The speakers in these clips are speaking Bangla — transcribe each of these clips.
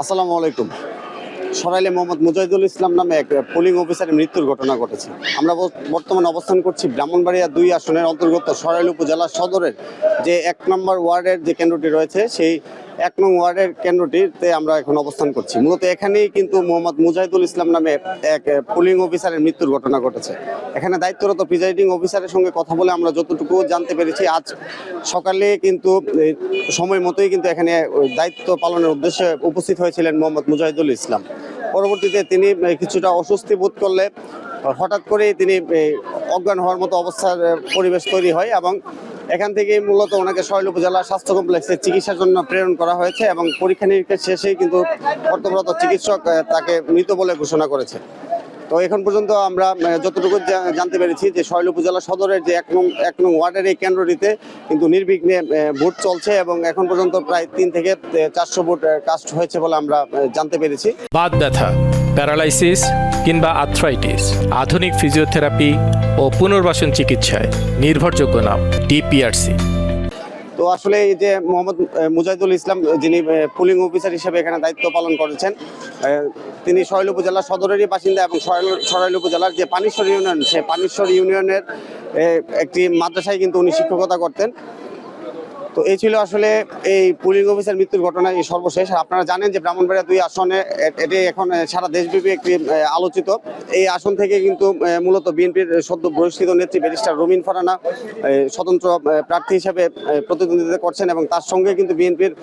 আসসালামু আলাইকুম। সরাইলে মোহাম্মদ মুজাহিদুল ইসলাম নামে এক পোলিং অফিসারের মৃত্যুর ঘটনা ঘটেছে। আমরা বর্তমানে অবস্থান করছি ব্রাহ্মণবাড়িয়া 2 আসনের অন্তর্গত সরাইল উপজেলা সদরের যে 1 নম্বর ওয়ার্ডের যে কেন্দ্রটি রয়েছে সেই 1 নং ওয়ার্ডের কেন্দ্রটিতে আমরা এখন অবস্থান করছি। মূলত এখানেই কিন্তু মোহাম্মদ মুজাহিদুল ইসলাম নামে এক পোলিং অফিসারের মৃত্যুর ঘটনা ঘটেছে। এখানে দায়িত্বরত প্রিজাইডিং অফিসারের সঙ্গে কথা বলে আমরা যতটুকু জানতে পেরেছি, আজ সকালে কিন্তু সময় মতোই কিন্তু এখানে দায়িত্ব পালনের উদ্দেশ্যে উপস্থিত হয়েছিলেন মোহাম্মদ মুজাহিদুল ইসলাম। পরবর্তীতে তিনি কিছুটা অস্বস্তি বোধ করলে হঠাৎ করেই তিনি অজ্ঞান হওয়ার মতো অবস্থার পরিবেশ তৈরি হয় এবং এখান থেকে মূলত ওনাকে সরাইল উপজেলা স্বাস্থ্য কমপ্লেক্সে চিকিৎসার জন্য প্রেরণ করা হয়েছে এবং পরীক্ষা নিরীক্ষা শেষেই কিন্তু কর্তব্যরত চিকিৎসক তাকে মৃত বলে ঘোষণা করেছে। তো এখন পর্যন্ত আমরা যতটুকু জানতে পেরেছি যে সরাইল উপজেলা সদরের যে 1 নং ওয়ার্ডের এই কেন্দ্রটিতে কিন্তু নির্বিঘ্নে ভোট চলছে এবং এখন পর্যন্ত প্রায় 3 থেকে 400 ভোট কাস্ট হয়েছে বলে আমরা জানতে পেরেছি। বাত ব্যথা, প্যারালাইসিস কিংবা আর্থ্রাইটিস, আধুনিক ফিজিওথেরাপি ও পুনর্বাসন চিকিৎসায় নির্ভরযোগ্য নাম ডিপিআরসি। তো আসলে এই যে মোহাম্মদ মুজাহিদুল ইসলাম যিনি পুলিং অফিসার হিসেবে এখানে দায়িত্ব পালন করেছেন, তিনি সরাইল উপজেলা সদরেরই বাসিন্দা এবং সরাইল উপজেলার যে পানিশ্বর ইউনিয়ন, সেই পানিশ্বর ইউনিয়নের একটি মাদ্রাসায় কিন্তু উনি শিক্ষকতা করতেন। তো এই ছিল আসলে এই পুলিং অফিসার মৃত্যুর ঘটনায় সর্বশেষ। আপনারা জানেন যে ব্রাহ্মণবাড়িয়া 2 আসনে এটি এখন সারা দেশব্যাপী একটি আলোচিত। এই আসন থেকে কিন্তু মূলত বিএনপির সদ্য বহিষ্কৃত নেত্রী ব্যারিস্টার রুমিন ফারহানা স্বতন্ত্র প্রার্থী হিসেবে প্রতিদ্বন্দ্বিতা করছেন এবং তার সঙ্গে কিন্তু বিএনপির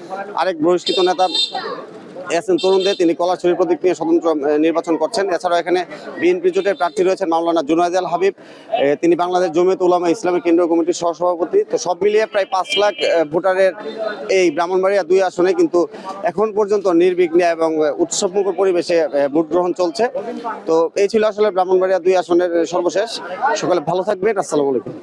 আরেক বহিষ্কৃত নেতা এসএন তরুণ দে, তিনি কলারছড়ি প্রতীক নিয়ে স্বতন্ত্র নির্বাচন করছেন। এছাড়াও এখানে বিএনপি জোটের প্রার্থী রয়েছেন মাওলানা জুনায়েদ আল হাবিব, তিনি বাংলাদেশ জমিয়ত উলামা ইসলামী কেন্দ্রীয় কমিটির সহসভাপতি। তো সব মিলিয়ে প্রায় 5 লাখ ভোটারের এই ব্রাহ্মণবাড়িয়া 2 আসনে কিন্তু এখন পর্যন্ত নির্বিঘ্নে এবং উৎসবমুখর পরিবেশে ভোট গ্রহণ চলছে। তো এই ছিল আসলে ব্রাহ্মণবাড়িয়া 2 আসনের সর্বশেষ। সকলে ভালো থাকবেন। আসসালামু আলাইকুম।